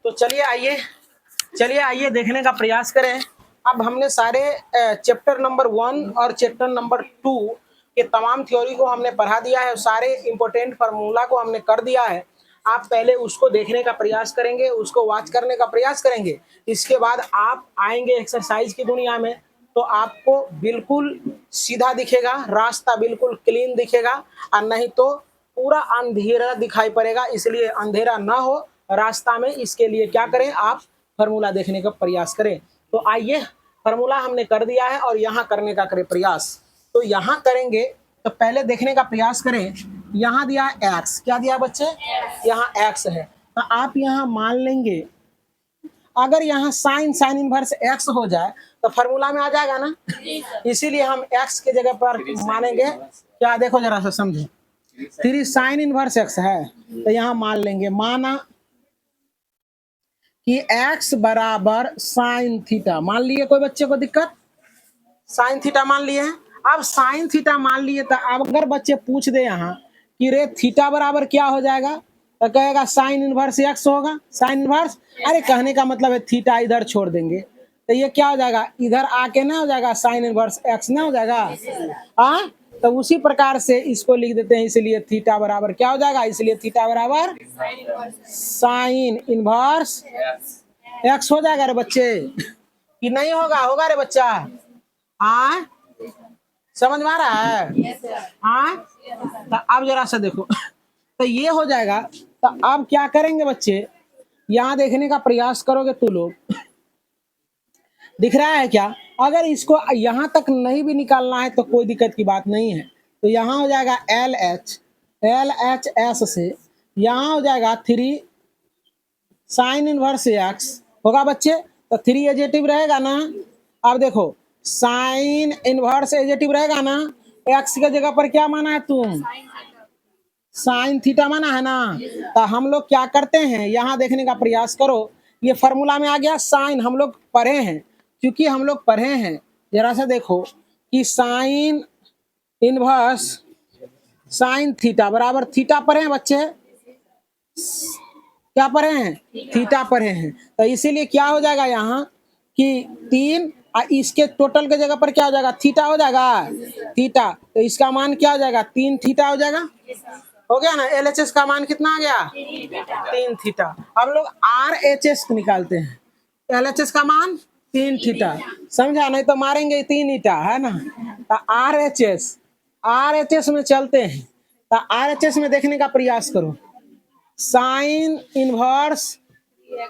तो चलिए आइए देखने का प्रयास करें। अब हमने सारे चैप्टर नंबर 1 और चैप्टर नंबर 2 के तमाम थ्योरी को हमने पढ़ा दिया है, सारे इंपॉर्टेंट फार्मूला को हमने कर दिया है। आप पहले उसको देखने का प्रयास करेंगे, उसको वॉच करने का प्रयास करेंगे। इसके बाद आप आएंगे एक्सरसाइज की दुनिया में, तो आपको बिल्कुल सीधा दिखेगा, रास्ता बिल्कुल क्लीन दिखेगा, और नहीं तो पूरा अंधेरा दिखाई पड़ेगा। इसलिए अंधेरा ना हो रास्ता में, इसके लिए क्या करें, आप फार्मूला देखने का प्रयास करें। तो आइए, फार्मूला हमने कर दिया है और यहाँ करने का करें प्रयास। तो यहाँ करेंगे तो पहले देखने का प्रयास करें। यहाँ दिया एक्स, क्या दिया बच्चे, यहाँ एक्स है। तो आप यहाँ मान लेंगे, अगर यहाँ साइन इनवर्स एक्स हो जाए तो फार्मूला में आ जाएगा ना। इसीलिए हम एक्स के जगह पर मानेंगे क्या, देखो जरा सा समझो। 3 साइन इनवर्स एक्स है तो यहाँ मान लेंगे, माना कि x बराबर साइन थीटा मान लिए। कोई बच्चे को दिक्कत, साइन थीटा मान लिए हैं। अब साइन थीटा मान लिए तो अब अगर बच्चे पूछ दे यहाँ कि रे थीटा बराबर क्या हो जाएगा, तो कहेगा साइन इनवर्स x होगा। साइन इनवर्स, अरे कहने का मतलब है थीटा इधर छोड़ देंगे तो ये क्या हो जाएगा, इधर आके ना हो जाएगा साइन इनवर्स x ना हो जाएगा। हाँ, तो उसी प्रकार से इसको लिख देते हैं। इसलिए थीटा बराबर क्या हो जाएगा, इसलिए थीटा बराबर साइन इनवर्स x हो जाएगा रे बच्चे, कि नहीं होगा, होगा रे बच्चा। हाँ, समझ में आ रहा है। हाँ, तो अब जरा सा देखो, तो ये हो जाएगा। तो अब क्या करेंगे बच्चे, यहाँ देखने का प्रयास करोगे तो लोग, दिख रहा है क्या। अगर इसको यहाँ तक नहीं भी निकालना है तो कोई दिक्कत की बात नहीं है। तो यहाँ हो जाएगा एल एच एस से यहाँ हो जाएगा 3 साइन इनवर्स एक्स होगा बच्चे। तो 3 एजेटिव रहेगा ना। अब देखो साइन इनवर्स एजेटिव रहेगा ना, एक्स की जगह पर क्या माना है तुम, साइन थीटा माना है ना। तो हम लोग क्या करते हैं, यहाँ देखने का प्रयास करो। ये फार्मूला में आ गया साइन, हम लोग पढ़े हैं, क्योंकि हम लोग पढ़े हैं। जरा सा देखो कि साइन इनवर्स साइन थीटा बराबर थीटा पढ़े हैं बच्चे, क्या पढ़े हैं, थीटा पढ़े हैं। तो इसीलिए क्या हो जाएगा यहाँ कि 3 इसके टोटल के जगह पर क्या हो जाएगा, थीटा हो जाएगा, थीटा। तो इसका मान क्या हो जाएगा, 3 थीटा हो जाएगा। हो गया ना। LHS का मान कितना आ गया, 3 थीटा। हम लोग RHS निकालते हैं, LHS का मान 3 थीटा, समझा, नहीं तो मारेंगे 3 ईटा, है ना। तो RHS में चलते हैं। तो RHS में देखने का प्रयास करो। Sine inverse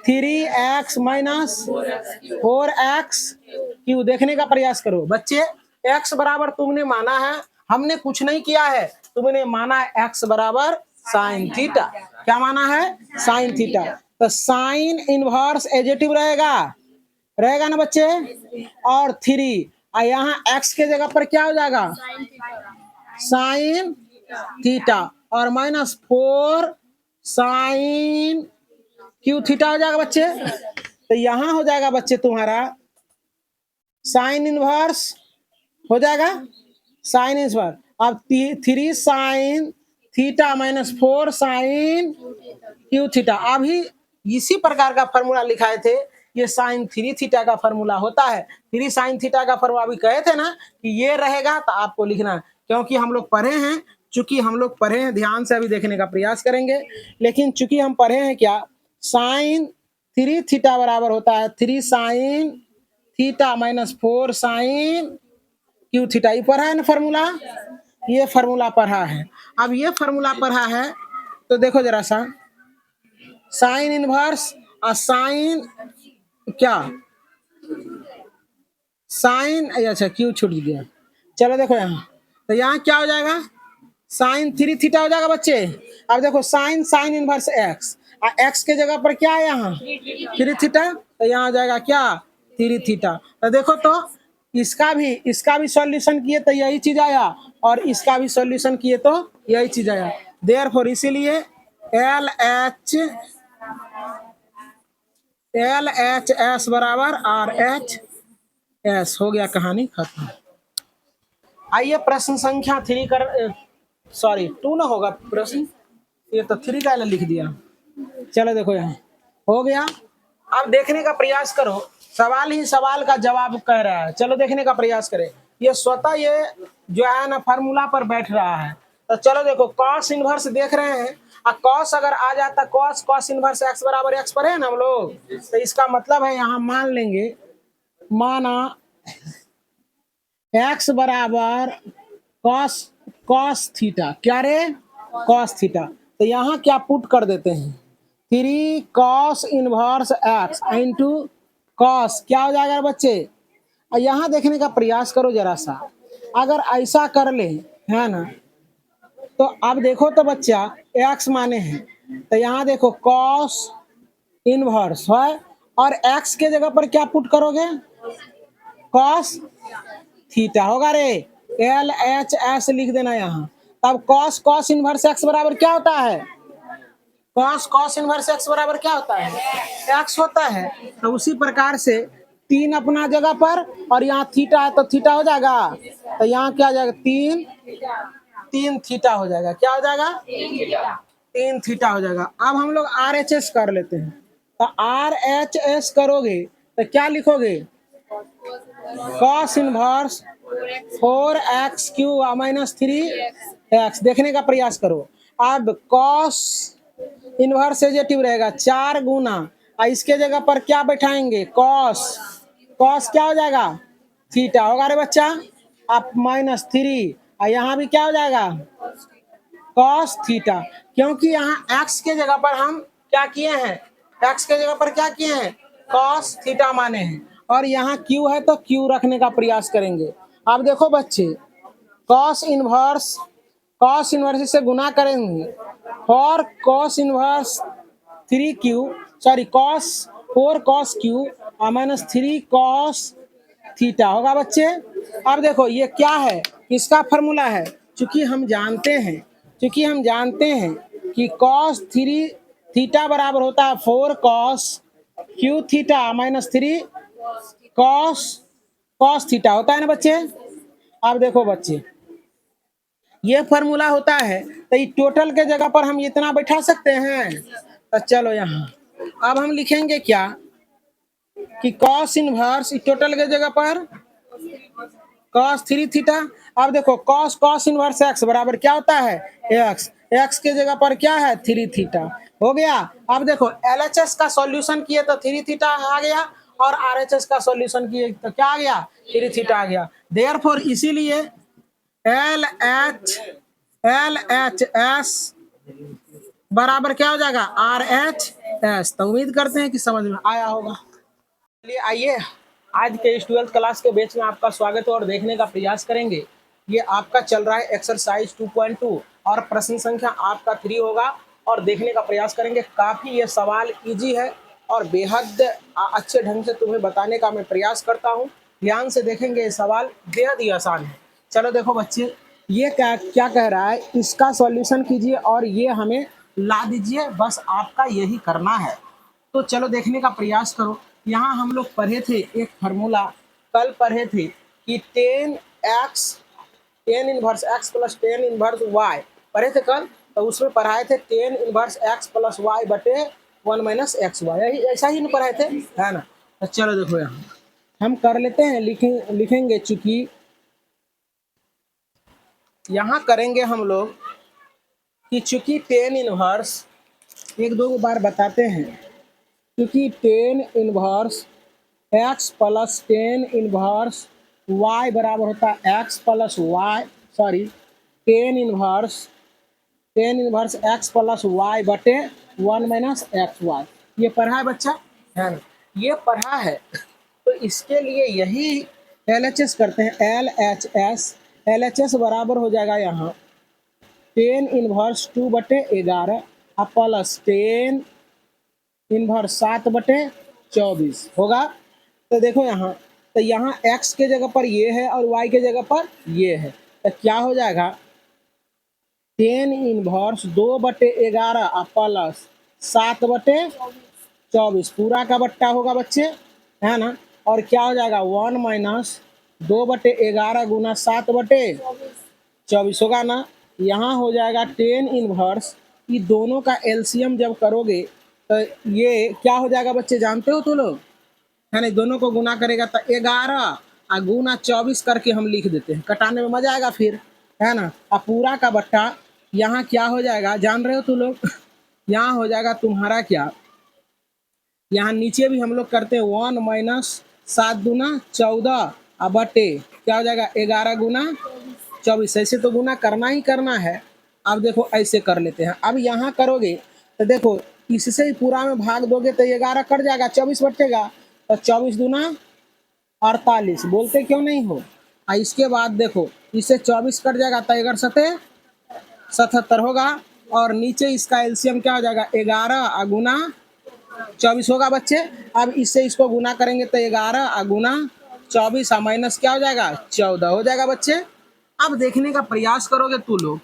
3x minus 4x Q देखने का प्रयास करो बच्चे। x बराबर तुमने माना है, हमने कुछ नहीं किया है, तुमने माना है x बराबर साइन थीटा। क्या माना है, साइन थीटा। तो साइन इनवर्स एजेटिव रहेगा ना बच्चे, और 3 यहाँ x के जगह पर क्या हो जाएगा, साइन थीटा, और माइनस 4 साइन क्यू थीटा हो जाएगा बच्चे। तो यहाँ हो जाएगा बच्चे तुम्हारा साइन इनवर्स हो जाएगा, साइन इनवर्स। अब 3 sine theta minus 4 sine cube theta. अभी इसी प्रकार का फॉर्मूला लिखाए थे, ये साइन 3 थीटा का फॉर्मूला होता है। 3 साइन थीटा का फॉर्मूला अभी कहे थे ना कि ये रहेगा, तो आपको लिखना है, क्योंकि हम लोग पढ़े हैं। चूंकि हम लोग पढ़े हैं, ध्यान से अभी देखने का प्रयास करेंगे। लेकिन चूंकि हम पढ़े हैं क्या, साइन 3 थीटा बराबर होता है 3 sine theta minus 4 sine cube theta. ये पढ़ा है ना फॉर्मूला, ये फॉर्मूला पढ़ा है। अब ये फॉर्मूला पढ़ा है तो देखो जरा सा, साइन इनवर्स और साइन क्या, साइन, अच्छा क्यू छूट गया, चलो देखो यहाँ। तो यहाँ क्या हो जाएगा, साइन 3 थीटा हो जाएगा बच्चे। अब देखो साइन इनवर्स एक्स, और एक्स के जगह पर क्या है यहाँ 3 थीटा, तो यहाँ हो जाएगा क्या 3 थीटा। तो देखो तो इसका भी सॉल्यूशन किए तो यही चीज आया, और इसका भी सॉल्यूशन किए तो यही चीज आया। देयरफॉर इसीलिए LHS बराबर RHS हो गया, कहानी खत्म। आइए प्रश्न संख्या 3 कर, सॉरी 2 ना होगा प्रश्न, ये तो 3 का लिख दिया। चलो देखो यहाँ, हो गया। अब देखने का प्रयास करो, सवाल ही सवाल का जवाब कह रहा है। चलो देखने का प्रयास करें। ये स्वतः ये जो है ना फार्मूला पर बैठ रहा है। तो चलो देखो, कॉस इनवर्स देख रहे हैं, और कॉस अगर आ जाता, कॉस कॉस इनवर्स एक्स बराबर एक्स पर है ना हम लोग, तो इसका मतलब है यहाँ मान लेंगे, माना एक्स बराबर कॉस कॉस थीटा, क्या रे, कॉस थीटा। तो यहाँ क्या पुट कर देते हैं, 3 cos inverse x into cos, क्या हो जाएगा बच्चे। और यहाँ देखने का प्रयास करो जरा सा, अगर ऐसा कर ले, है ना, तो अब देखो तो बच्चा एक्स माने हैं, तो यहाँ देखो कॉस इनवर्स है, और एक्स के जगह पर क्या पुट करोगे, कॉस थीटा होगा रे, एल एच एस लिख देना यहाँ। तब कॉस कॉस इनवर्स एक्स बराबर क्या होता है, कॉस कॉस इनवर्स एक्स बराबर क्या होता है, एक्स होता है। तो उसी प्रकार से 3 अपना जगह पर, और यहाँ थीटा है तो थीटा हो जाएगा, तो यहाँ क्या हो जाएगा, 3 थीटा हो जाएगा, क्या हो जाएगा, 3 थीटा हो जाएगा। अब हम लोग आर एच एस कर लेते हैं। तो आर एच एस करोगे तो क्या लिखोगे, cos inverse 4x³ minus 3x, देखने का प्रयास करो। अब कॉस इनवर्स पॉजिटिव रहेगा 4 गुना, और इसके जगह पर क्या बैठाएंगे, कॉस, कॉस क्या हो जाएगा, थीटा होगा रे बच्चा, अब माइनस 3, और यहाँ भी क्या हो जाएगा, कॉस थीटा। क्योंकि यहाँ x के जगह पर हम क्या किए हैं, x के जगह पर क्या किए हैं, कॉस थीटा माने हैं, और यहाँ q है तो q रखने का प्रयास करेंगे। अब देखो बच्चे, कॉस इनवर्स से गुना करेंगे, और cos inverse 3q, sorry cos 4 cos Q और माइनस 3 कॉस थीटा होगा बच्चे। अब देखो ये क्या है, किसका फॉर्मूला है, चूंकि हम जानते हैं कि कॉस 3 थीटा बराबर होता है 4 cos Q theta minus 3 cos cos theta होता है ना बच्चे। अब देखो बच्चे, ये फॉर्मूला होता है, तो ये टोटल के जगह पर हम इतना बैठा सकते हैं। तो चलो यहाँ अब हम लिखेंगे क्या, कि कॉस इनवर्स टोटल के जगह पर कॉस 3 थीटा। अब देखो कॉस कॉस इनवर्स एक्स बराबर क्या होता है, एक्स, एक्स के जगह पर क्या है, 3 थीटा हो गया। अब देखो एलएचएस का सॉल्यूशन किए तो 3 थीटा आ गया, और आरएचएस का सॉल्यूशन किए तो क्या आ गया, 3 थीटा आ गया। देयरफॉर इसीलिए एल एच एस बराबर क्या हो जाएगा, आर एच एस। तो उम्मीद करते हैं कि समझ में आया होगा। चलिए आइए, आज के इस 12th क्लास के बैच में आपका स्वागत है, और देखने का प्रयास करेंगे। ये आपका चल रहा है एक्सरसाइज 2.2, और प्रश्न संख्या आपका 3 होगा, और देखने का प्रयास करेंगे। काफ़ी ये सवाल इजी है, और बेहद अच्छे ढंग से तुम्हें बताने का मैं प्रयास करता हूँ। ध्यान से देखेंगे, ये सवाल बेहद ही आसान है। चलो देखो बच्चे, ये क्या क्या कह रहा है, इसका सॉल्यूशन कीजिए और ये हमें ला दीजिए, बस आपका यही करना है। तो चलो देखने का प्रयास करो। यहाँ हम लोग पढ़े थे एक फार्मूला, कल पढ़े थे कि tan inverse x plus tan inverse y पढ़े थे कल। तो उसमें पढ़ाए थे tan inverse x plus y बटे 1 माइनस एक्स वाई, यही ऐसा ही पढ़ाए थे, है ना। तो चलो देखो यहाँ हम कर लेते हैं, लिखेंगे, चूंकि यहाँ करेंगे हम लोग कि चूंकि टेन इनवर्स, एक दो बार बताते हैं, क्योंकि tan inverse x plus tan inverse y बराबर होता है x plus y, sorry tan inverse x plus y बटे 1 माइनस एक्स वाई। ये पढ़ा है बच्चा, है ना, ये पढ़ा है। तो इसके लिए यही एलएचएस करते हैं, एलएचएस बराबर हो जाएगा यहाँ टेन इनवर्स 2 बटे 11 प्लस टेन इनवर्स 7 बटे 24 होगा। तो देखो यहाँ, तो यहाँ x के जगह पर ये है और y के जगह पर ये है, तो क्या हो जाएगा, टेन इनवर्स 2 बटे 11 प्लस 7 बटे 24 पूरा का बट्टा होगा बच्चे, है ना। और क्या हो जाएगा 1 माइनस 2 बटे 11 गुना 7 बटे 24 होगा ना। यहाँ हो जाएगा टेन इनवर्स, ये दोनों का एलसीएम जब करोगे तो ये क्या हो जाएगा बच्चे, जानते हो तो लोग, है नहीं, दोनों को गुना करेगा तो 11 और गुना 24 करके हम लिख देते हैं, कटाने में मजा आएगा फिर, है ना। और पूरा का बट्टा यहाँ क्या हो जाएगा जान रहे हो तो लोग, यहाँ हो जाएगा तुम्हारा क्या, यहाँ नीचे भी हम लोग करते हैं 1 माइनस 7 गुना 14 और बटे क्या हो जाएगा 11 गुना 24। ऐसे तो गुना करना ही करना है। अब देखो ऐसे कर लेते हैं, अब यहाँ करोगे तो देखो इससे ही पूरा में भाग दोगे तो 11 कट जाएगा, 24 बचेगा, तो 24 दूना 48, बोलते क्यों नहीं हो। और इसके बाद देखो इससे 24 कट जाएगा तो 11 सते 77 होगा, और नीचे इसका एलसीएम क्या हो जाएगा 11 गुना 24 होगा बच्चे। अब इससे इसको गुना करेंगे तो 11 गुना 24 माइनस क्या हो जाएगा 14 हो जाएगा बच्चे। अब देखने का प्रयास करोगे तू लोग,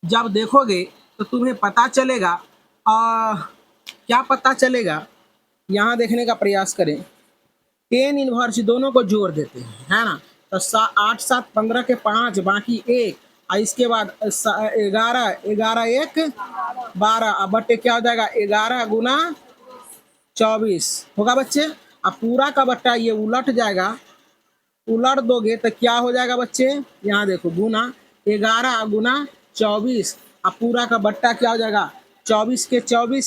जब देखोगे तो तुम्हें पता चलेगा, क्या पता चलेगा, यहाँ देखने का प्रयास करें, 10 इनवर्स दोनों को जोड़ देते हैं, है ना। तो 8 7 15 के 5 बाकी 1, और इसके बाद 11 11 1 12, अब बट्टे क्या हो जाएगा 11 गुना 24 होगा बच्चे। अब पूरा का बट्टा ये उलट जाएगा, उलट दोगे तो क्या हो जाएगा बच्चे, यहाँ देखो गुना 11 गुना 24, अब पूरा का बट्टा क्या हो जाएगा 24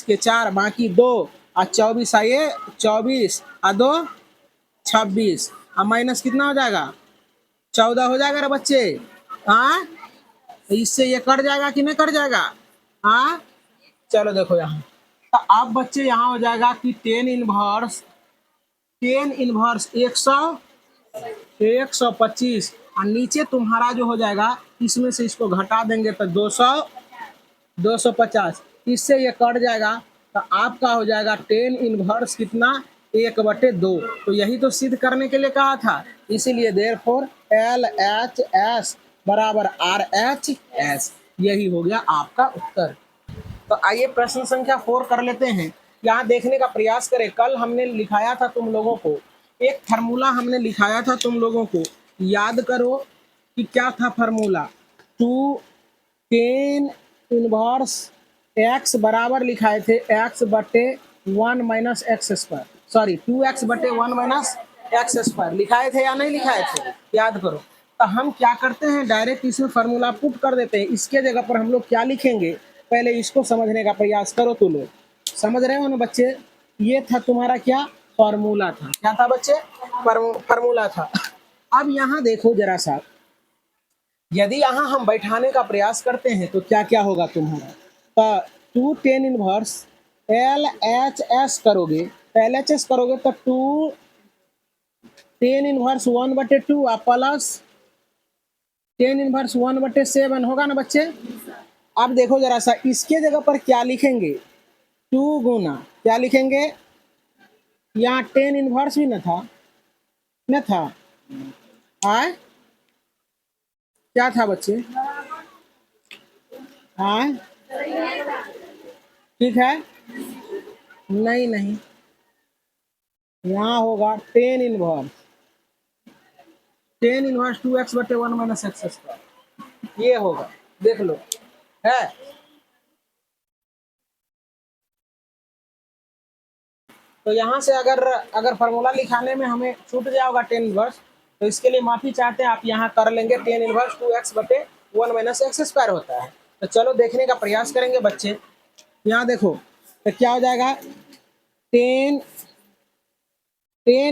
के 4 बाकी 2, और 24 आए 24 और 2 26, अब माइनस कितना हो जाएगा 14 हो जाएगा रे बच्चे। हाँ, इससे ये कट जाएगा कि नहीं कट जाएगा। हाँ, चलो देखो यहाँ, तो अब बच्चे यहाँ हो जाएगा कि 10 इनवर्स 125, और नीचे तुम्हारा जो हो जाएगा इसमें से इसको घटा देंगे तो 250, इससे ये कट जाएगा, तो आपका हो जाएगा 10 इनवर्स कितना 1/2। तो यही तो सिद्ध करने के लिए कहा था, इसीलिए देयरफॉर LHS बराबर RHS, यही हो गया आपका उत्तर। तो आइए प्रश्न संख्या 4 कर लेते हैं। यहाँ देखने का प्रयास करें, कल हमने लिखाया था तुम लोगों को एक फार्मूला, हमने लिखाया था तुम लोगों को, याद करो कि क्या था फार्मूला, 2 इनवर्स x बराबर लिखाए थे x/1 minus x square, sorry 2x/1 minus x square लिखाए थे या नहीं लिखाए थे, याद करो। तो हम क्या करते हैं, डायरेक्ट इसमें फार्मूला पुट कर देते हैं, इसके जगह पर हम लोग क्या लिखेंगे, पहले इसको समझने का प्रयास करो। तो लोग समझ रहे हो ना बच्चे, ये था तुम्हारा क्या फार्मूला था, क्या था बच्चे फार्मूला था। अब यहाँ देखो जरा सा, यदि यहाँ हम बैठाने का प्रयास करते हैं तो क्या क्या होगा तुम्हारा, तो 2 10 इनवर्स LHS करोगे, तो LHS करोगे तो 2 10 इनवर्स 1/2 प्लस 10 इनवर्स 1/7 होगा ना बच्चे। अब देखो जरा सा, इसके जगह पर क्या लिखेंगे 2 गुना क्या लिखेंगे, यहाँ 10 इनवर्स भी न था, न था आए, क्या था बच्चे, आए ठीक है, नहीं नहीं, यहाँ होगा 10 inverse 2x/1 minus x square, ये होगा, देख लो है। तो यहाँ से अगर फार्मूला लिखाने में हमें छूट जाएगा 10 इनवर्स, तो इसके लिए माफी चाहते हैं, आप यहाँ कर लेंगे 10 inverse 2x/1 minus x square होता है। तो चलो देखने का प्रयास करेंगे बच्चे, यहाँ देखो तो क्या हो जाएगा 10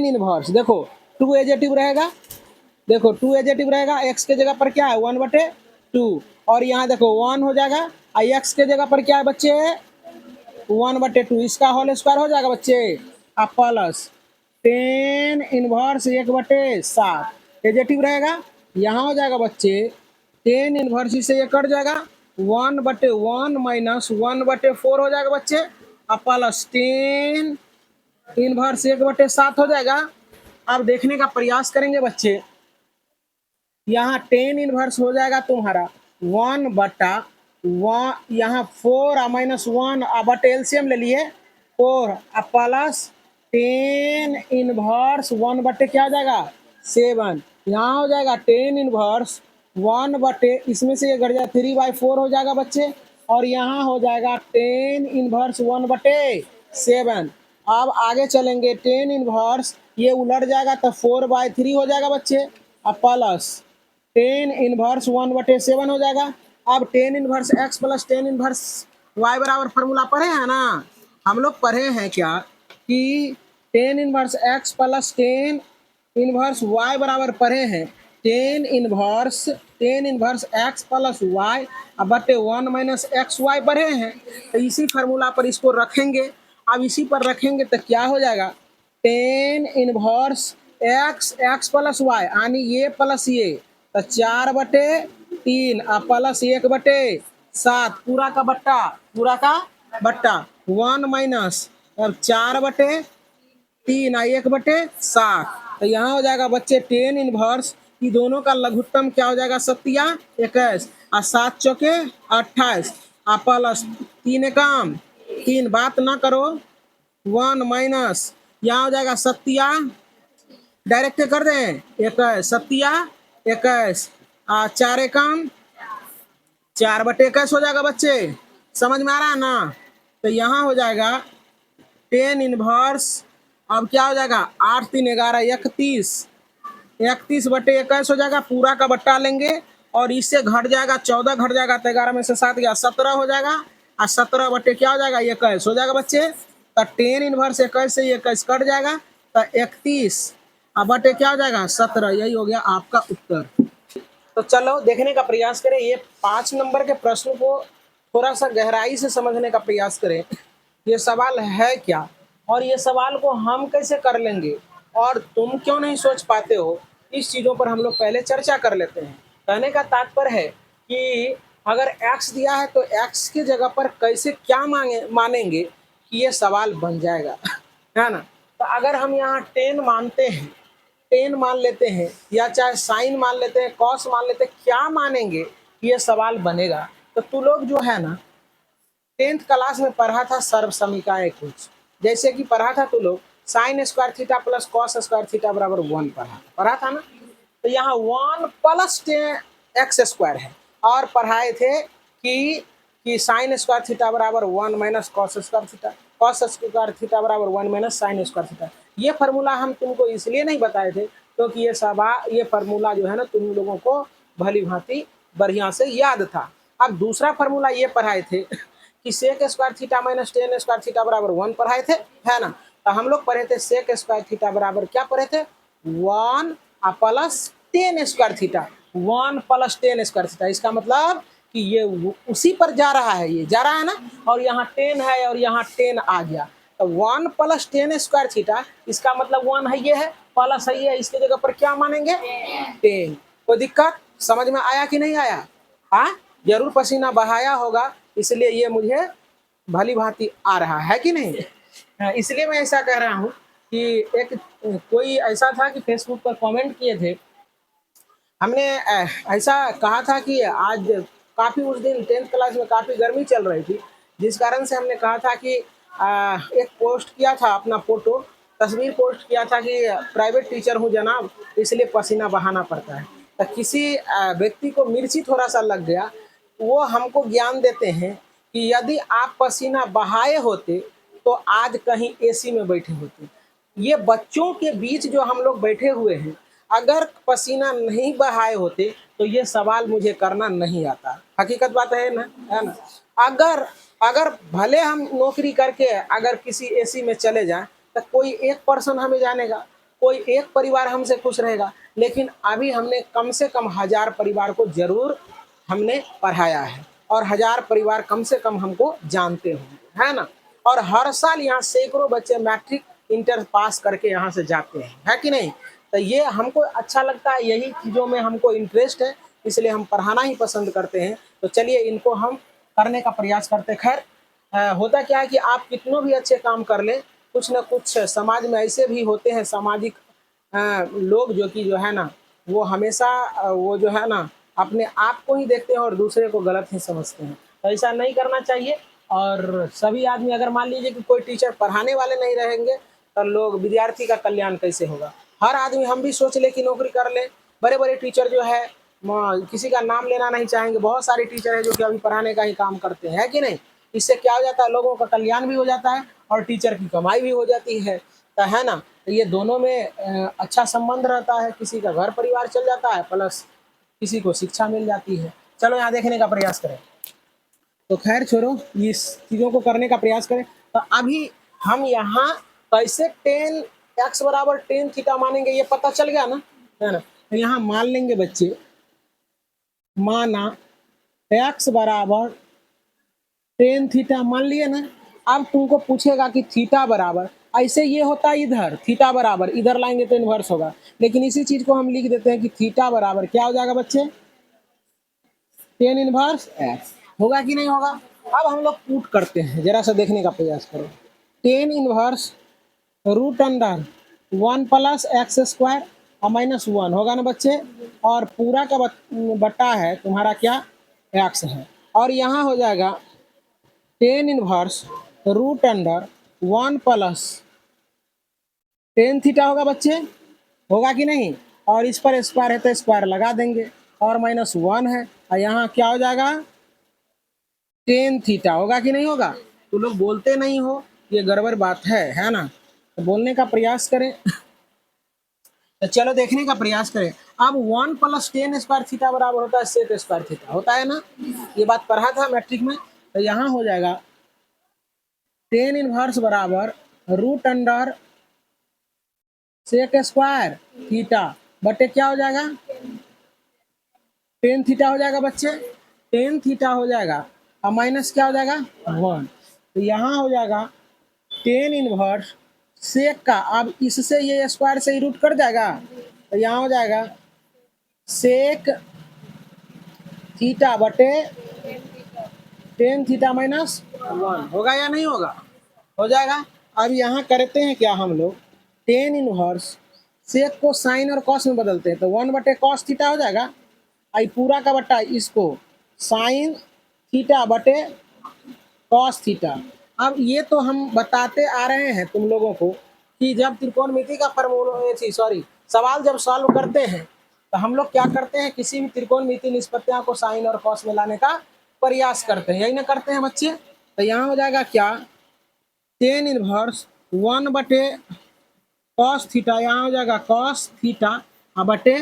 इनवर्स, देखो 2 एजेटिव रहेगा, देखो 2 एजेटिव रहेगा, x के जगह पर क्या है 1/2, और यहाँ देखो 1 हो जाएगा, और x के जगह पर क्या है बच्चे 1/2, इसका होल स्क्वायर हो जाएगा बच्चे, अब प्लस 10 इनवर्स 1/7 एजेटिव रहेगा, यहाँ हो जाएगा बच्चे 10 इनवर्स से ये कट जाएगा 1/1 माइनस 1/4 हो जाएगा बच्चे, अब प्लस 10 इनवर्स 1/7 हो जाएगा। अब देखने का प्रयास करेंगे बच्चे, यहाँ 10 इनवर्स हो जाएगा तुम्हारा 1/1, यहाँ 4 माइनस 1 बटे एलसीएम ले लिए 4 प्लस 10 इनवर्स 1 बटे क्या हो जाएगा 7, यहाँ हो जाएगा 10 इनवर्स 1 बटे, इसमें से ये घट जाए 3/4 हो जाएगा बच्चे, और यहाँ हो जाएगा 10 इनवर्स 1/7। अब आगे चलेंगे, 10 इनवर्स ये उलट जाएगा तो 4/3 हो जाएगा बच्चे, अब प्लस 10 इनवर्स 1/7 हो जाएगा। अब 10 inverse x plus 10 inverse y बराबर फॉर्मूला पढ़े हैं ना, हम लोग पढ़े हैं क्या कि 10 inverse x plus 10 inverse y बराबर पढ़े हैं 10 इनवर्स x प्लस y अब बटे 1 - xy पढ़े हैं। तो इसी फार्मूला पर इसको रखेंगे। अब इसी पर रखेंगे तो क्या हो जाएगा, 10 इनवर्स x प्लस y यानी ये प्लस ये, तो 4/3 अब प्लस 1/7 पूरा का बट्टा 1 - अब 4/3 और 1/7। तो यहाँ हो जाएगा बच्चे 10 इनवर्स, ये दोनों का लघुत्तम क्या हो जाएगा, 7×21 और 7 चौके 28 और प्लस 3 एकम 3, बात ना करो 1 - यहाँ हो जाएगा 7 डायरेक्ट कर दें 21 7×21 और 4 एकम 4/21 हो जाएगा बच्चे, समझ में आ रहा है ना। तो यहाँ हो जाएगा 10 इनवर्स, अब क्या हो जाएगा 8 3 11 31 31/21 हो जाएगा, पूरा का बट्टा लेंगे और इससे घट जाएगा 14 घट जाएगा तो 11 में से 7 गया 17 हो जाएगा और 17 क्या हो जाएगा 21 हो जाएगा बच्चे। तो 10 इनवर्स 21 से 21 कट जाएगा तो 31 अब बटे क्या हो जाएगा 17, यही हो गया आपका उत्तर। तो चलो देखने का प्रयास करें, ये 5 नंबर के प्रश्न को थोड़ा सा गहराई से समझने का प्रयास करें, ये सवाल है क्या और ये सवाल को हम कैसे कर लेंगे और तुम क्यों नहीं सोच पाते हो, इस चीज़ों पर हम लोग पहले चर्चा कर लेते हैं। कहने का तात्पर्य है कि अगर x दिया है तो x की जगह पर कैसे क्या मानेंगे कि ये सवाल बन जाएगा है ना। तो अगर हम यहाँ 10 मानते हैं, 10 मान लेते हैं या चाहे साइन मान लेते हैं, कॉस मान लेते हैं, क्या मानेंगे कि ये सवाल बनेगा। तो तू लोग जो है ना 10th क्लास में पढ़ा था सर्व समीकरण कुछ, जैसे कि पढ़ा था तू लोग sine square theta plus cos square theta बराबर 1 पढ़ा था ना। तो यहाँ 1 प्लस x² है और पढ़ाए थे कि साइन स्क्वायर थीटा बराबर 1 - cos square theta, cos square theta बराबर 1 - साइन स्क्वायर थीटा। ये फार्मूला हम तुमको इसलिए नहीं बताए थे क्योंकि ये फार्मूला जो है ना तुम लोगों को भली भांति बढ़िया से याद था। अब दूसरा फार्मूला ये पढ़ाए थे कि sec square theta minus tan square theta बराबर 1 पढ़ाए थे, है ना। तो हम लोग पढ़े थे सेक स्क्वायर थीटा बराबर क्या पढ़े थे 1 plus 10 square theta, 1 plus 10 square theta. इसका मतलब कि ये उसी पर जा रहा है, ये जा रहा है ना, और यहाँ 10 है और यहाँ 10 आ गया तो 1 प्लस 10 स्क्वायर थीटा, इसका मतलब 1 है, ये है प्लस है, ये इसके जगह पर क्या मानेंगे 10। कोई दिक्कत समझ में आया कि नहीं आया? हाँ जरूर पसीना बहाया होगा, इसलिए ये मुझे भली भांति आ रहा है कि नहीं। इसलिए मैं ऐसा कह रहा हूँ कि एक कोई ऐसा था कि फेसबुक पर कमेंट किए थे, हमने ऐसा कहा था कि आज काफ़ी उस दिन 10th क्लास में काफ़ी गर्मी चल रही थी, जिस कारण से हमने कहा था कि एक पोस्ट किया था, अपना फोटो तस्वीर पोस्ट किया था कि प्राइवेट टीचर हूँ जनाब, इसलिए पसीना बहाना पड़ता है। तो किसी व्यक्ति को मिर्ची थोड़ा सा लग गया, वो हमको ज्ञान देते हैं कि यदि आप पसीना बहाए होते तो आज कहीं एसी में बैठे होते। ये बच्चों के बीच जो हम लोग बैठे हुए हैं, अगर पसीना नहीं बहाए होते तो ये सवाल मुझे करना नहीं आता। हकीकत बात है ना, है ना। अगर भले हम नौकरी करके अगर किसी एसी में चले जाएं तो कोई एक पर्सन हमें जानेगा, कोई एक परिवार हमसे खुश रहेगा, लेकिन अभी हमने कम से कम 1000 परिवार को जरूर हमने पढ़ाया है और 1000 परिवार कम से कम हमको जानते होंगे, है ना। और हर साल यहाँ सैकड़ों बच्चे मैट्रिक इंटर पास करके यहाँ से जाते हैं, है कि नहीं। तो ये हमको अच्छा लगता है, यही चीज़ों में हमको इंटरेस्ट है, इसलिए हम पढ़ाना ही पसंद करते हैं। तो चलिए इनको हम करने का प्रयास करते। खैर होता क्या है कि आप कितनों भी अच्छे काम कर लें, कुछ न कुछ समाज में ऐसे भी होते हैं सामाजिक लोग जो कि जो है ना वो हमेशा वो जो है ना अपने आप को ही देखते हैं और दूसरे को गलत ही समझते हैं। तो ऐसा नहीं करना चाहिए। और सभी आदमी, अगर मान लीजिए कि कोई टीचर पढ़ाने वाले नहीं रहेंगे तो लोग विद्यार्थी का कल्याण कैसे होगा। हर आदमी हम भी सोच ले कि नौकरी कर ले। बड़े बड़े टीचर जो है किसी का नाम लेना नहीं चाहेंगे, बहुत सारे टीचर है जो कि अभी पढ़ाने का ही काम करते हैं, है कि नहीं। इससे क्या हो जाता है, लोगों का कल्याण भी हो जाता है और टीचर की कमाई भी हो जाती है ना। तो ये दोनों में अच्छा संबंध रहता है, किसी का घर परिवार चल जाता है प्लस किसी को शिक्षा मिल जाती है। चलो यहाँ देखने का प्रयास करें। तो खैर छोड़ो, इस चीज़ों को करने का प्रयास करें। तो अभी हम यहाँ कैसे टेन एक्स बराबर टेन थीटा मानेंगे ये पता चल गया ना, है ना। तो यहाँ मान लेंगे बच्चे, माना एक्स बराबर टेन थीटा मान लिए ना। अब तुमको पूछेगा कि थीटा बराबर, ऐसे ये होता है इधर थीटा बराबर, इधर लाएंगे तो इन्वर्स होगा, लेकिन इसी चीज को हम लिख देते हैं कि थीटा बराबर क्या हो जाएगा बच्चे, टेन इनवर्स एक्स। होगा कि नहीं होगा। अब हम लोग पुट करते हैं, जरा सा देखने का प्रयास करो। Tan inverse root under one plus x square और माइनस वन होगा ना बच्चे, और पूरा का बट्टा है तुम्हारा क्या, एक्स है। और यहाँ हो जाएगा tan inverse root under one plus tan theta होगा बच्चे, होगा कि नहीं। और इस पर स्क्वायर है तो स्क्वायर लगा देंगे, और माइनस वन है, और यहाँ क्या हो जाएगा टेन थीटा, होगा कि नहीं होगा। तो लोग बोलते नहीं हो, ये गड़बड़ बात है ना। तो बोलने का प्रयास करें। तो चलो देखने का प्रयास करें। अब one plus ten square theta बराबर होता है सेक स्क्वायर थीटा, होता है ना, ये बात पढ़ा था मैट्रिक में। तो यहाँ हो जाएगा टेन इनवर्स बराबर root under sec square theta बटे क्या हो जाएगा, टेन थीटा हो जाएगा बच्चे, टेन थीटा हो जाएगा और माइनस क्या हो जाएगा वन। तो यहाँ हो जाएगा टेन इनवर्स सेक का, अब इससे ये स्क्वायर से ही रूट कर जाएगा, तो यहाँ हो जाएगा सेक थीटा बटे टेन थीटा माइनस वन, होगा या नहीं होगा, हो जाएगा। अब यहाँ करते हैं क्या हम लोग, टेन इनवर्स सेक को साइन और कॉस में बदलते हैं, तो वन बटे कॉस थीटा हो जाएगा, आई पूरा का बट्टा इसको साइन थीटा बटे कॉस थीटा। अब ये तो हम बताते आ रहे हैं तुम लोगों को कि जब त्रिकोणमिति का फॉर्मूला सॉरी सवाल जब सॉल्व करते हैं तो हम लोग क्या करते हैं, किसी भी त्रिकोणमिति निष्पत्तियां को साइन और कॉस में लाने का प्रयास करते हैं, यही ना करते हैं बच्चे। तो यहाँ हो जाएगा क्या, टेन इनवर्स वन बटे कॉस थीटा, यहाँ हो जाएगा कॉस थीटा बटे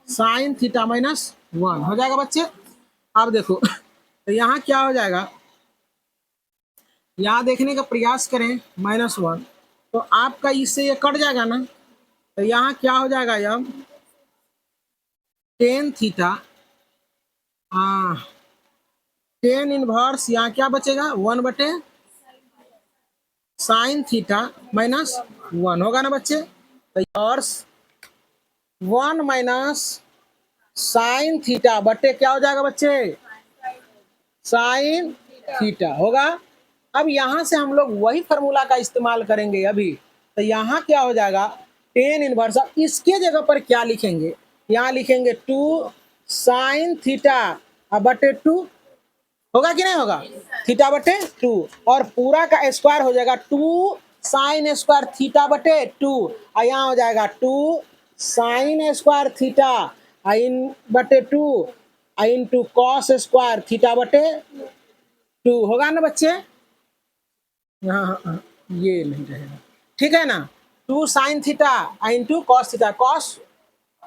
साइन थीटा माइनस वन, हो जाएगा बच्चे। अब देखो तो यहाँ क्या हो जाएगा, यहाँ देखने का प्रयास करें माइनस वन, तो आपका इससे ये कट जाएगा ना, तो यहाँ क्या हो जाएगा, अब टेन थीटा टेन इनवर्स यहाँ क्या बचेगा वन बटे साइन थीटा माइनस वन, होगा ना बच्चे। तो inverse one minus sine theta बटे क्या हो जाएगा बच्चे, साइन थीटा होगा। अब यहां से हम लोग वही फॉर्मूला का इस्तेमाल करेंगे अभी, तो यहाँ क्या हो जाएगा टेन इनवर्स, अब इसके जगह पर क्या लिखेंगे, यहाँ लिखेंगे टू साइन थीटा बटे टू, होगा कि नहीं होगा, थीटा बटे टू, और पूरा का स्क्वायर हो जाएगा टू साइन स्क्वायर थीटा बटे टू, और यहाँ हो जाएगा to sine square theta in बटे two into cos square theta बटे टू, होगा ना बच्चे। यहाँ ये नहीं रहेगा, ठीक है ना, two sine theta into cos theta, cos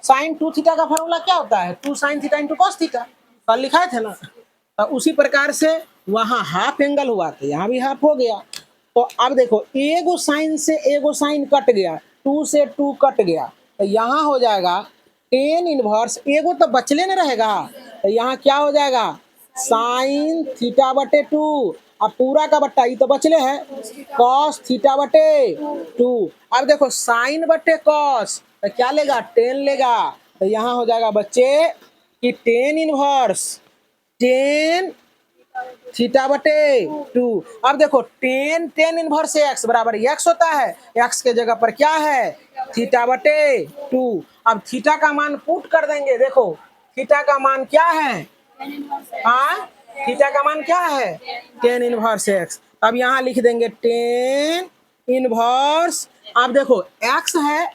sine two theta का फॉर्मूला क्या होता है, two sine theta into cos theta, कल लिखा थे ना। तो उसी प्रकार से वहाँ हाफ एंगल हुआ था, यहाँ भी हाफ हो गया। तो अब देखो एगो साइन से एगो साइन कट गया, टू से टू कट गया, तो यहाँ हो जाएगा टेन इनवर्स, एगो तो बचले न रहेगा, तो यहाँ क्या हो जाएगा साइन थीटा बटे टू, अब पूरा का बट्टा ये तो बचले है कॉस थीटा बटे टू। अब देखो साइन बटे कॉस तो क्या लेगा टेन लेगा, तो यहाँ हो जाएगा बच्चे कि टेन इनवर्स टेन थीटा बटे टू। अब देखो टेन टेन इनवर्स एक्स बराबर एक्स होता है, एक्स के जगह पर क्या है थीटा बटे टू। अब थीटा का मान पुट कर देंगे, देखो थीटा का मान क्या है, हाँ थीटा का मान क्या है टेन इनवर्स एक्स। अब यहाँ लिख देंगे टेन इनवर्स, अब देखो एक्स है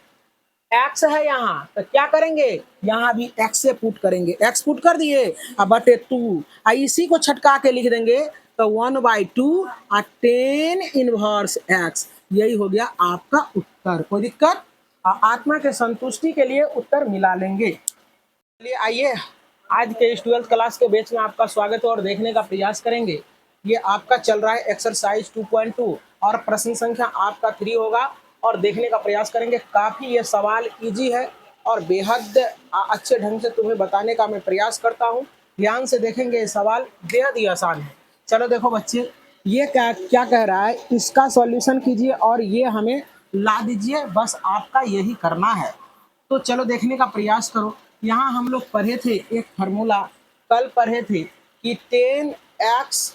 एक्स है यहाँ, तो क्या करेंगे, यहाँ भी एक्स से पुट करेंगे, एक्स पुट कर दिए, अब बटे 2, इसी को छटका के लिख देंगे तो 1/2 और 10 इनवर्स एक्स, यही हो गया आपका उत्तर। कोई दिक्कत, आत्मा के संतुष्टि के लिए उत्तर मिला लेंगे। चलिए आइए आज के इस 12th क्लास के बैच में आपका स्वागत है और देखने का प्रयास करेंगे। ये आपका चल रहा है एक्सरसाइज 2.2 और प्रश्न संख्या आपका 3 होगा और देखने का प्रयास करेंगे। काफ़ी ये सवाल इजी है और बेहद अच्छे ढंग से तुम्हें बताने का मैं प्रयास करता हूँ। ध्यान से देखेंगे, ये सवाल बेहद ही आसान है। चलो देखो बच्चे, ये क्या क्या कह रहा है, इसका सॉल्यूशन कीजिए और ये हमें ला दीजिए, बस आपका यही करना है। तो चलो देखने का प्रयास करो। यहाँ हम लोग पढ़े थे एक फार्मूला, कल पढ़े थे कि 10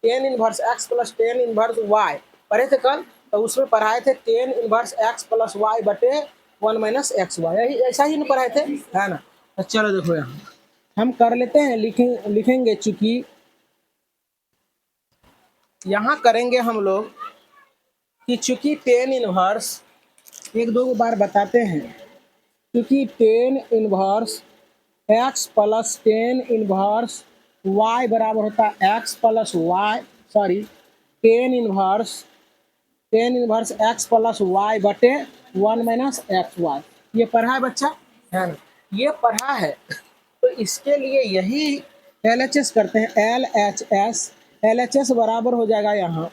inverse x plus 10 inverse y पढ़े थे कल, तो उसमें पढ़ाए थे 10 इनवर्स एक्स प्लस वाई बटे 1 माइनस एक्स वाई, यही ऐसा ही नहीं पढ़ाए थे, है ना। तो चलो देखो यहाँ हम कर लेते हैं, लिखेंगे, चूंकि यहाँ करेंगे हम लोग कि चूंकि 10 इनवर्स, एक दो बार बताते हैं, क्योंकि 10 inverse x plus 10 inverse y बराबर होता है x plus y, sorry 10 inverse x plus y बटे 1 माइनस एक्स वाई, ये पढ़ा है बच्चा, है ना, ये पढ़ा है। तो इसके लिए यही LHS करते हैं, LHS बराबर हो जाएगा यहाँ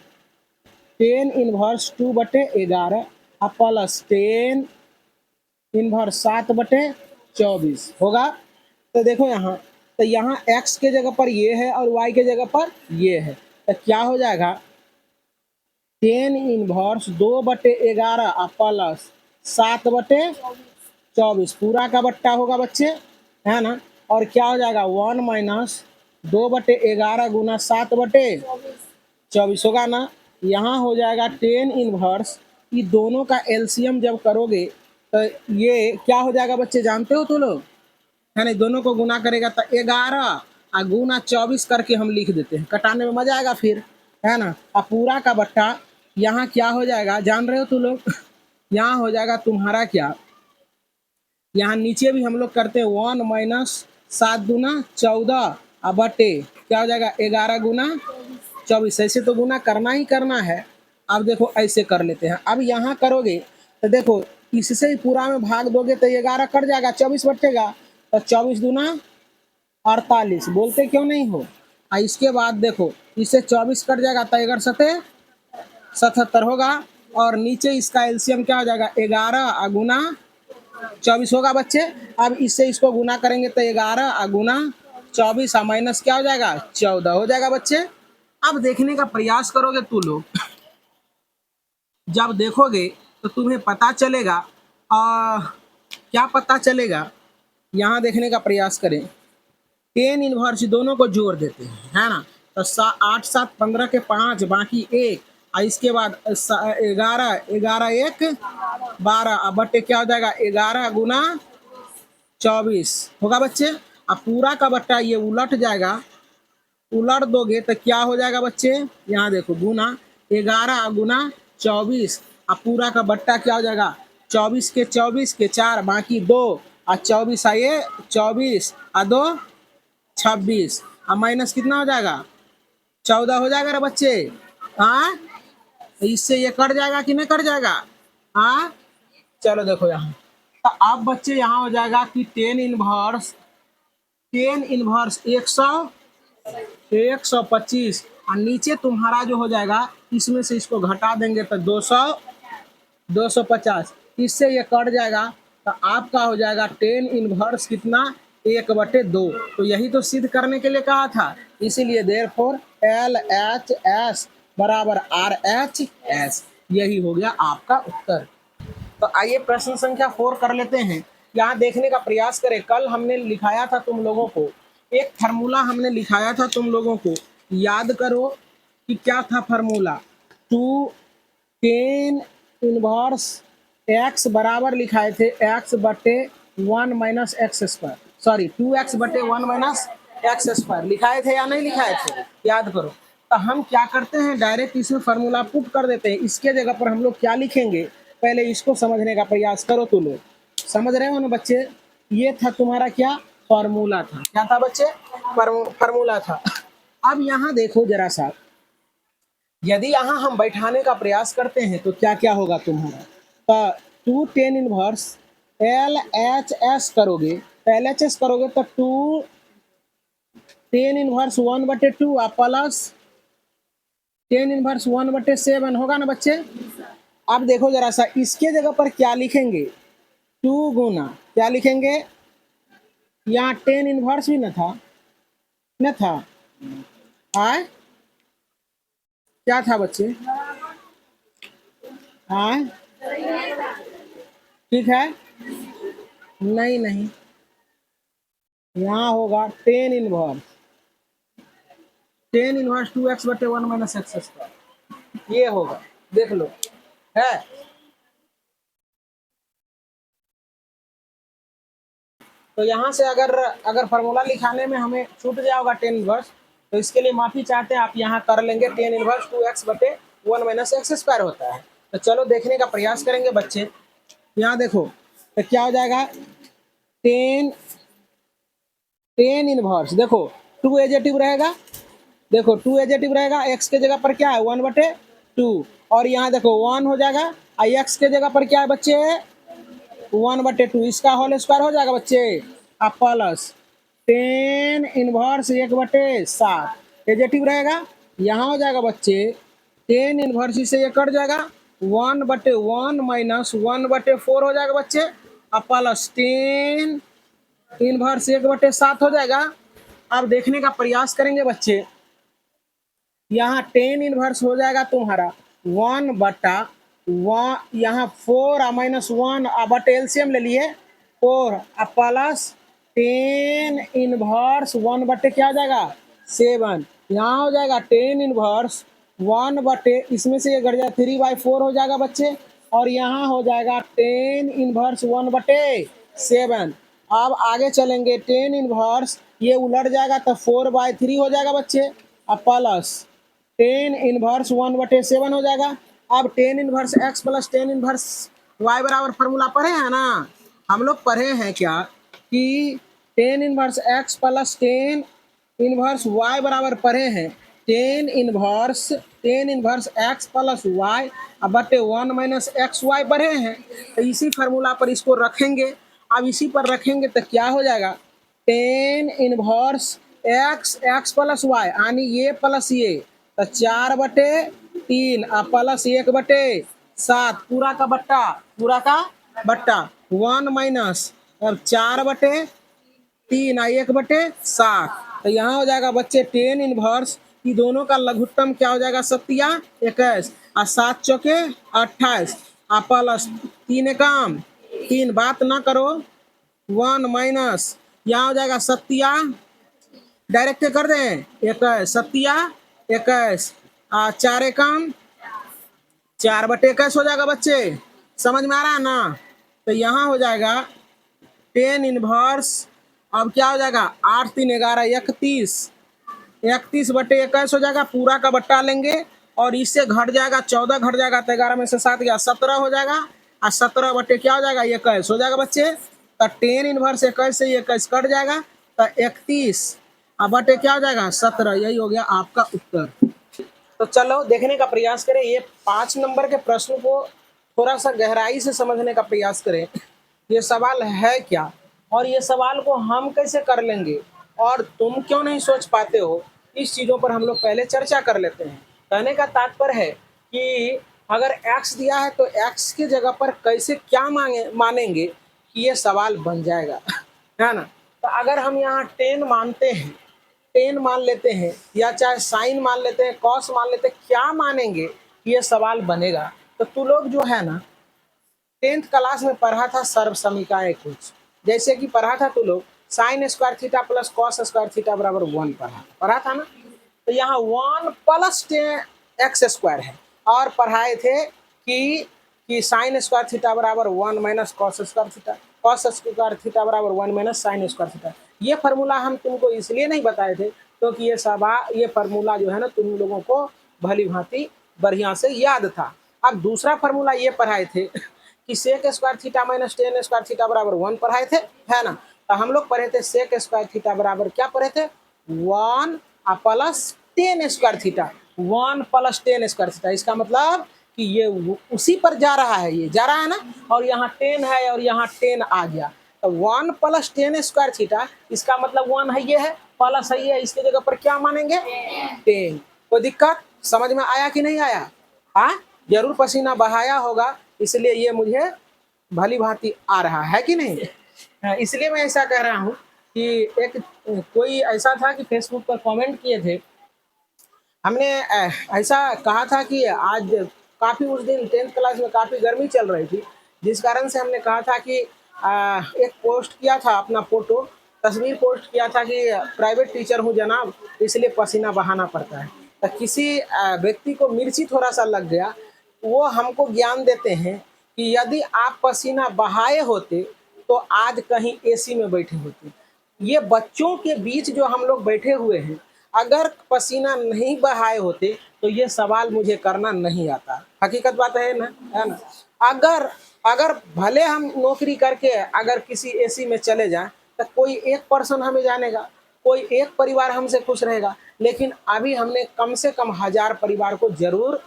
10 इनवर्स 2 बटे 11 प्लस 10 इनवर्स 7 बटे 24 होगा। तो देखो यहाँ, तो यहाँ x के जगह पर ये है और y के जगह पर ये है, तो क्या हो जाएगा 10 इनवर्स 2 बटे 11 प्लस 7 बटे 24, पूरा का बट्टा होगा बच्चे, है ना, और क्या हो जाएगा 1 माइनस 2 बटे 11 गुना 7 बटे 24 होगा ना। यहाँ हो जाएगा 10 इनवर्स, ये दोनों का एलसीएम जब करोगे तो ये क्या हो जाएगा बच्चे, जानते हो तो लोग, है ना, दोनों को गुना करेगा तो 11 और गुना 24 करके हम लिख देते हैं, कटाने में मजा आएगा फिर, है ना। और पूरा का बट्टा यहाँ क्या हो जाएगा, जान रहे हो तुम लोग, यहाँ हो जाएगा तुम्हारा क्या, यहाँ नीचे भी हम लोग करते हैं 1 माइनस 7 गुना 14 और बटे क्या हो जाएगा 11 गुना 24, ऐसे तो गुना करना ही करना है। अब देखो ऐसे कर लेते हैं, अब यहाँ करोगे तो देखो इससे ही पूरा में भाग दोगे तो 11 कट जाएगा, 24 बचेगा, तो 24 दूना 48, बोलते क्यों नहीं हो। और इसके बाद देखो इससे 24 कट जाएगा तो 11 सते 77 होगा, और नीचे इसका एलसीएम क्या हो जाएगा 11 गुना 24 होगा बच्चे। अब इससे इसको गुना करेंगे तो 11 गुना 24 माइनस क्या हो जाएगा 14 हो जाएगा बच्चे। अब देखने का प्रयास करोगे तू लोग, जब देखोगे तो तुम्हें पता चलेगा, क्या पता चलेगा, यहाँ देखने का प्रयास करें, 10 इनवर्स दोनों को जोड़ देते हैं, है ना, तो 8 7 15 के 5 बाकी 1, और इसके बाद 11 11 1 12, अब बट्टे क्या हो जाएगा 11 गुना 24 होगा बच्चे। अब पूरा का बट्टा ये उलट जाएगा, उलट दोगे तो क्या हो जाएगा बच्चे, यहाँ देखो गुना 11 गुना 24, अब पूरा का बट्टा क्या हो जाएगा 24 के 4 बाकी 2, और 24 आए 24 और 2 26, अब माइनस कितना हो जाएगा 14 हो जाएगा रे बच्चे। हाँ, इससे ये कट जाएगा कि नहीं कट जाएगा। हाँ चलो देखो यहाँ, तो अब बच्चे यहाँ हो जाएगा कि 10 इनवर्स 125, और नीचे तुम्हारा जो हो जाएगा इसमें से इसको घटा देंगे तो 250, इससे ये कट जाएगा, तो आपका हो जाएगा 10 इनवर्स कितना 1/2। तो यही तो सिद्ध करने के लिए कहा था, इसीलिए देयरफॉर LHS बराबर RHS, यही हो गया आपका उत्तर। तो आइए प्रश्न संख्या 4 कर लेते हैं। यहाँ देखने का प्रयास करें, कल हमने लिखाया था तुम लोगों को एक फार्मूला, हमने लिखाया था तुम लोगों को, याद करो कि क्या था फार्मूला, 10 इनवर्स x बराबर लिखाए थे x बटे 1 minus x square, sorry 2x बटे 1 माइनस एक्स स्क्वायर लिखाए थे या नहीं लिखाए थे, याद करो। तो हम क्या करते हैं, डायरेक्ट इसमें फार्मूला पुट कर देते हैं, इसके जगह पर हम लोग क्या लिखेंगे, पहले इसको समझने का प्रयास करो तो लोग। समझ रहे हो ना बच्चे? ये था तुम्हारा क्या फॉर्मूला था, क्या था बच्चे? फॉर्मूला था। अब यहाँ देखो जरा सा, यदि यहाँ हम बैठाने का प्रयास करते हैं तो क्या क्या होगा तुम्हारा? तो 2 tan inverse L H S करोगे, तो एल एच एस करोगे तो 2 tan inverse 1/2 plus tan inverse 1/7 होगा ना बच्चे? अब देखो जरा सा, इसके जगह पर क्या लिखेंगे? 2 गुना क्या लिखेंगे? यहाँ tan इनवर्स भी न था, न था आए, क्या था बच्चे? आए, ठीक है, नहीं नहीं, यहाँ होगा tan inverse 2x/1 minus x square, ये होगा, देख लो है। तो यहाँ से अगर फार्मूला लिखाने में हमें छूट गया होगा tan इनवर्स, तो इसके लिए माफी चाहते हैं, आप यहाँ कर लेंगे tan inverse 2x/1 minus x square होता है। तो चलो देखने का प्रयास करेंगे बच्चे। यहाँ देखो तो क्या हो जाएगा, tan इनवर्स, देखो 2 एजेटिव रहेगा, देखो 2 एजेटिव रहेगा, x के जगह पर क्या है 1/2, और यहाँ देखो 1 हो जाएगा, और x के जगह पर क्या है बच्चे 1/2, इसका होल स्क्वायर हो जाएगा बच्चे, अब प्लस tan इनवर्स 1/7 एजेटिव रहेगा, यहाँ हो जाएगा बच्चे tan इनवर्स से ये कट जाएगा 1/1 माइनस 1/4 हो जाएगा बच्चे, अब प्लस tan इनवर्स 1/7 हो जाएगा। अब देखने का प्रयास करेंगे बच्चे, यहाँ tan इनवर्स हो जाएगा तुम्हारा 1/1, यहाँ 4 माइनस 1 बटे एलसीएम ले लिए 4 प्लस tan इनवर्स 1 बटे क्या हो जाएगा 7, यहाँ हो जाएगा tan इनवर्स 1 बटे, इसमें से ये घट जाए 3/4 हो जाएगा बच्चे, और यहाँ हो जाएगा tan इनवर्स 1/7। अब आगे चलेंगे, tan इनवर्स ये उलट जाएगा तो 4/3 हो जाएगा बच्चे, अब प्लस tan इनवर्स 1/7 हो जाएगा। अब tan inverse x plus tan inverse y बराबर फॉर्मूला पढ़े हैं ना, हम लोग पढ़े हैं क्या कि tan inverse x plus tan inverse y बराबर पढ़े हैं tan inverse x plus y बटे 1 माइनस एक्स वाई पढ़े हैं। तो इसी फार्मूला पर इसको रखेंगे। अब इसी पर रखेंगे तो क्या हो जाएगा, tan inverse x plus y, यानी ये प्लस ये, तो 4/3 प्लस 1/7 पूरा का बट्टा 1 माइनस और 4/3 और 1/7। तो यहाँ हो जाएगा बच्चे tan इनवर्स, कि दोनों का लघुत्तम क्या हो जाएगा 7×21 और 7 चौके 28 प्लस 3 एकम 3, बात ना करो 1 माइनस, यहाँ हो जाएगा 7 डायरेक्ट कर दें 7×21 4 एकम 4/21 हो जाएगा बच्चे, समझ में आ रहा है ना? तो यहाँ हो जाएगा tan इनवर्स, अब क्या हो जाएगा 8 3 11 31/21 हो जाएगा, पूरा का बट्टा लेंगे और इससे घट जाएगा 14 घट जाएगा, तो 11 में से 7 गया 17 हो जाएगा, और 17 बटे क्या हो जाएगा 21 हो जाएगा बच्चे। तो tan इनवर्स 21 से 21 कट जाएगा, तो 31 अब बटे क्या हो जाएगा 17, यही हो गया आपका उत्तर। तो चलो देखने का प्रयास करें, ये 5 नंबर के प्रश्न को थोड़ा सा गहराई से समझने का प्रयास करें, ये सवाल है क्या और ये सवाल को हम कैसे कर लेंगे और तुम क्यों नहीं सोच पाते हो, इस चीज़ों पर हम लोग पहले चर्चा कर लेते हैं। कहने का तात्पर्य है कि अगर x दिया है तो x के जगह पर कैसे क्या मानेंगे कि ये सवाल बन जाएगा, है ना? तो अगर हम यहाँ 10 मानते हैं, 10 मान लेते हैं, या चाहे साइन मान लेते हैं, कॉस मान लेते हैं, क्या मानेंगे कि ये सवाल बनेगा। तो तू लोग जो है ना 10th क्लास में पढ़ा था सर्व समीकरण कुछ, जैसे कि पढ़ा था तू लोग sine square theta plus cos square theta बराबर 1 पढ़ा था ना। तो यहाँ 1 प्लस एक्स स्क्वायर है, और पढ़ाए थे कि साइन स्क्वायर थीटा बराबर 1 माइनस कॉस स्क्वायर थीटा बराबर 1 माइनस साइन स्क्वायर थीटा। ये फार्मूला हम तुमको इसलिए नहीं बताए थे क्योंकि ये फार्मूला जो है ना तुम लोगों को भली भांति बढ़िया से याद था। अब दूसरा फार्मूला ये पढ़ाए थे कि sec square theta minus tan square theta बराबर 1 पढ़ाए थे, है ना। तो हम लोग पढ़े थे सेक स्क्वायर थीटा बराबर क्या पढ़े थे, 1 plus ten square theta, 1 plus ten square theta. इसका मतलब कि ये उसी पर जा रहा है, ये जा रहा है ना, और यहाँ 10 है और यहाँ 10 आ गया, तो 1 प्लस टेन स्क्वायर थीटा, इसका मतलब 1 है, ये है प्लस है, ये इसके जगह पर क्या मानेंगे 10। कोई दिक्कत समझ में आया कि नहीं आया? हाँ, जरूर पसीना बहाया होगा, इसलिए ये मुझे भली भांति आ रहा है कि नहीं। इसलिए मैं ऐसा कह रहा हूँ कि एक कोई ऐसा था कि फेसबुक पर कमेंट किए थे, हमने ऐसा कहा था कि आज काफ़ी उस दिन 10th क्लास में काफ़ी गर्मी चल रही थी, जिस कारण से हमने कहा था कि एक पोस्ट किया था, अपना फोटो तस्वीर पोस्ट किया था कि प्राइवेट टीचर हूँ जनाब, इसलिए पसीना बहाना पड़ता है। तो किसी व्यक्ति को मिर्ची थोड़ा सा लग गया, वो हमको ज्ञान देते हैं कि यदि आप पसीना बहाए होते तो आज कहीं एसी में बैठे होते। ये बच्चों के बीच जो हम लोग बैठे हुए हैं, अगर पसीना नहीं बहाए होते तो ये सवाल मुझे करना नहीं आता। हकीकत बात है ना, है ना। अगर अगर भले हम नौकरी करके अगर किसी एसी में चले जाएं तो कोई एक पर्सन हमें जानेगा, कोई एक परिवार हमसे खुश रहेगा, लेकिन अभी हमने कम से कम 1000 परिवार को जरूर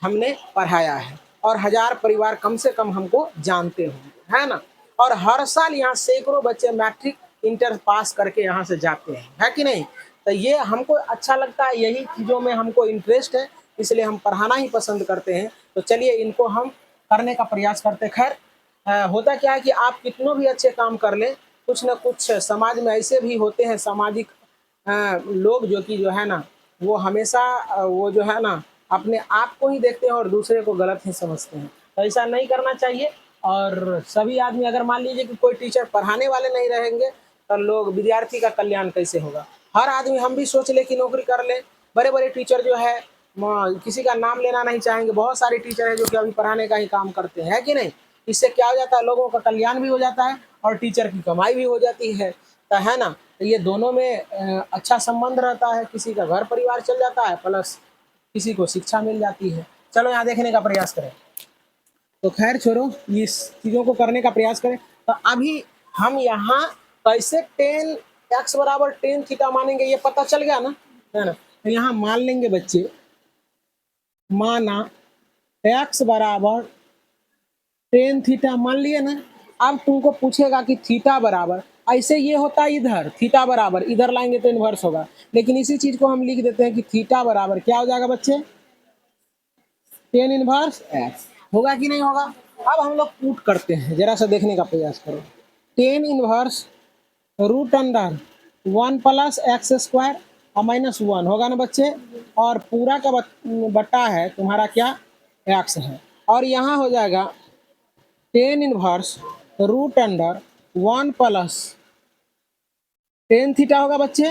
हमने पढ़ाया है, और 1000 परिवार कम से कम हमको जानते होंगे, है ना। और हर साल यहाँ सैकड़ों बच्चे मैट्रिक इंटर पास करके यहाँ से जाते हैं, है कि नहीं। तो ये हमको अच्छा लगता है, यही चीज़ों में हमको इंटरेस्ट है, इसलिए हम पढ़ाना ही पसंद करते हैं। तो चलिए इनको हम करने का प्रयास करते। खैर होता क्या है कि आप कितनों भी अच्छे काम कर लें, कुछ न कुछ समाज में ऐसे भी होते हैं सामाजिक लोग जो कि जो है ना, वो हमेशा वो जो है ना अपने आप को ही देखते हैं और दूसरे को गलत ही समझते हैं। तो ऐसा नहीं करना चाहिए। और सभी आदमी, अगर मान लीजिए कि कोई टीचर पढ़ाने वाले नहीं रहेंगे तो लोग विद्यार्थी का कल्याण कैसे होगा। हर आदमी हम भी सोच ले कि नौकरी कर ले। बड़े बड़े टीचर जो है, किसी का नाम लेना नहीं चाहेंगे, बहुत सारे टीचर हैं जो कि अभी पढ़ाने का ही काम करते हैं, है कि नहीं। इससे क्या हो जाता है, लोगों का कल्याण भी हो जाता है और टीचर की कमाई भी हो जाती है, तो है ना। तो ये दोनों में अच्छा संबंध रहता है, किसी का घर परिवार चल जाता है प्लस किसी को शिक्षा मिल जाती है। चलो यहाँ देखने का प्रयास करें। तो खैर छोड़ो, इस चीज़ों को करने का प्रयास करें। तो अभी हम यहाँ कैसे 10x बराबर 10 थीटा मानेंगे, ये पता चल गया ना, है ना। तो यहाँ मान लेंगे बच्चे, माना x बराबर 10 थीटा मान लिए ना। अब तुमको पूछेगा कि थीटा बराबर, ऐसे ये होता है इधर, थीटा बराबर इधर लाएंगे तो इन्वर्स होगा, लेकिन इसी चीज को हम लिख देते हैं कि थीटा बराबर क्या हो जाएगा बच्चे, 10 इनवर्स x होगा कि नहीं होगा। अब हम लोग पुट करते हैं, जरा सा देखने का प्रयास करो। 10 inverse root under 1 plus x square और माइनस 1 होगा ना बच्चे, और पूरा का बट्टा है तुम्हारा क्या, x है, और यहाँ हो जाएगा 10 inverse root under 1 plus 10 theta होगा बच्चे,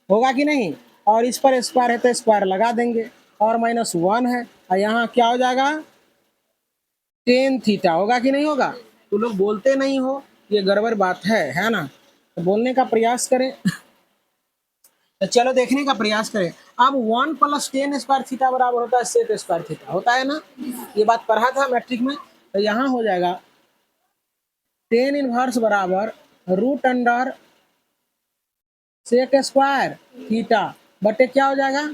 होगा कि नहीं। और इस पर स्क्वायर है तो स्क्वायर लगा देंगे, और माइनस 1 है, और यहाँ क्या हो जाएगा 10 थीटा, होगा कि नहीं होगा। तो लोग बोलते नहीं हो, ये गड़बड़ बात है ना। तो बोलने का प्रयास करें। तो चलो देखने का प्रयास करें। अब 1 प्लस 10 स्क्वायर थीटा बराबर होता है सेक स्क्वायर थीटा, होता है ना, ये बात पढ़ा था मैट्रिक में। तो यहाँ हो जाएगा 10 इनवर्स बराबर root under sec square theta बटे क्या हो जाएगा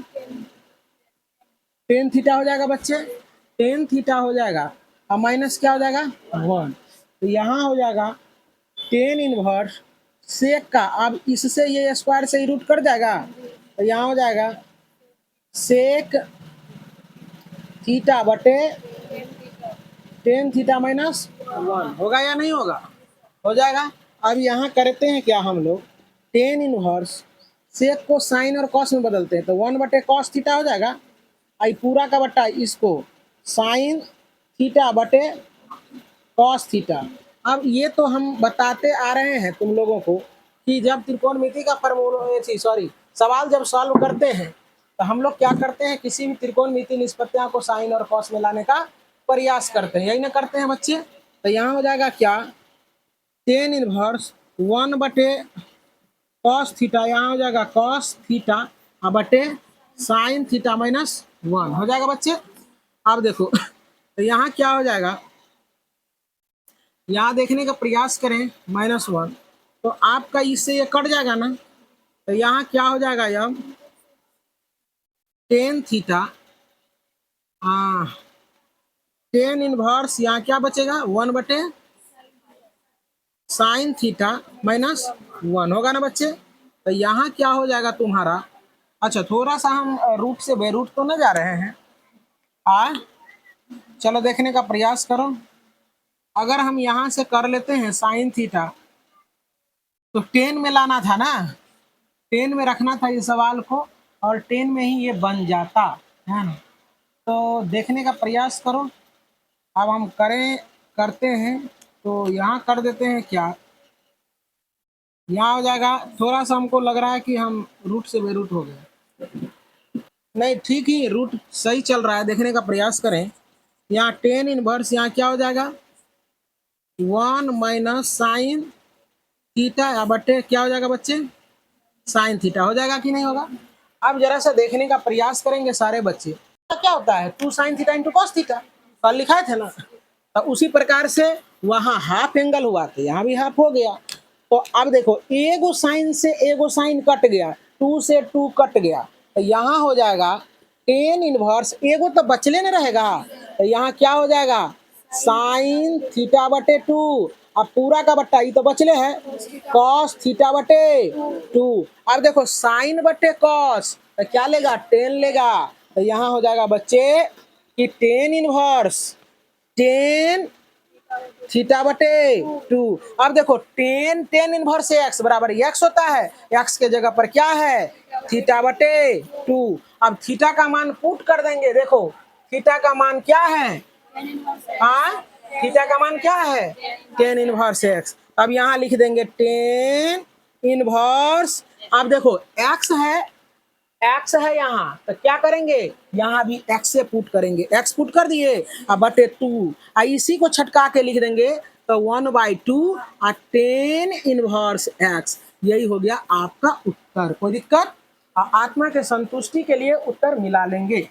10 थीटा हो जाएगा बच्चे, 10 थीटा हो जाएगा, और माइनस क्या हो जाएगा 1। तो यहाँ हो जाएगा 10 इनवर्स सेक का, अब इससे ये स्क्वायर से ही रूट कट जाएगा, तो यहाँ हो जाएगा सेक थीटा बटे 10 थीटा माइनस 1, होगा या नहीं होगा, हो जाएगा। अब यहाँ करते हैं क्या हम लोग, 10 इनवर्स सेक को साइन और कॉस में बदलते हैं, तो 1 बटे कॉस थीटा हो जाएगा, आई पूरा का बट्टा इसको साइन थीटा बटे कॉस थीटा। अब ये तो हम बताते आ रहे हैं तुम लोगों को कि जब त्रिकोणमिति का फॉर्मूला, सॉरी, सवाल जब सॉल्व करते हैं तो हम लोग क्या करते हैं, किसी भी त्रिकोणमिति निष्पत्तियां को साइन और कॉस में लाने का प्रयास करते हैं, यही ना करते हैं बच्चे। तो यहाँ हो जाएगा क्या 10 इनवर्स 1 बटे कॉस थीटा, यहाँ हो जाएगा कॉस थीटा बटे साइन थीटा माइनस 1 हो जाएगा बच्चे। अब देखो तो यहाँ क्या हो जाएगा यहाँ देखने का प्रयास करें -1, तो आपका इससे ये कट जाएगा ना, तो यहाँ क्या हो जाएगा, अब टेन थीटा, हाँ टेन इनवर्स, यहाँ क्या बचेगा 1/sin थीटा -1 होगा ना बच्चे। तो यहाँ क्या हो जाएगा तुम्हारा, अच्छा थोड़ा सा हम रूट से बेरूट तो न जा रहे हैं, चलो देखने का प्रयास करो। अगर हम यहाँ से कर लेते हैं sin थीटा, तो 10 में लाना था ना, 10 में रखना था इस सवाल को, और 10 में ही ये बन जाता है ना। तो देखने का प्रयास करो। अब हम करते हैं, तो यहाँ कर देते हैं, क्या यहाँ हो जाएगा, थोड़ा सा हमको लग रहा है कि हम रूट से बेरूट हो गए, नहीं ठीक ही रूट सही चल रहा है, देखने का प्रयास करें। यहाँ टेन इनवर्स, यहाँ क्या हो जाएगा 1 - sin थीटा बटे क्या हो जाएगा बच्चे, sin थीटा हो जाएगा कि नहीं होगा। अब जरा सा देखने का प्रयास करेंगे सारे बच्चे, क्या होता है 2 sin theta into cos theta, कल लिखा थे ना। तो उसी प्रकार से वहाँ हाफ एंगल हुआ था, यहाँ भी हाफ हो गया। तो अब देखो एगो साइन से एगो साइन कट गया, 2 से 2 कट गया, तो यहाँ हो जाएगा टेन इनवर्स, एगो तो बचले न रहेगा, तो यहाँ क्या हो जाएगा साइन थीटा बटे 2, अब पूरा का बट्टा ये तो बचले है कॉस थीटा बटे 2। अब देखो साइन बटे कॉस, तो क्या लेगा 10 लेगा, तो यहाँ हो जाएगा बच्चे कि टेन इनवर्स टेन थीटा बटे 2। अब देखो टेन इनवर्स एक्स बराबर एक्स होता है, एक्स के जगह पर क्या है थीटा बटे 2। अब थीटा का मान पुट कर देंगे, देखो थीटा का मान क्या है, हाँ थीटा का मान क्या है टेन इनवर्स एक्स। अब यहाँ लिख देंगे टेन इनवर्स, अब देखो एक्स है यहाँ, तो क्या करेंगे यहाँ भी एक्स से पुट करेंगे, एक्स पुट कर दिए, अब बटे 2, इसी को छटका के लिख देंगे, तो 1/2 और टेन इनवर्स एक्स, यही हो गया आपका उत्तर। कोई दिक्कत, आत्मा के संतुष्टि के लिए उत्तर मिला लेंगे।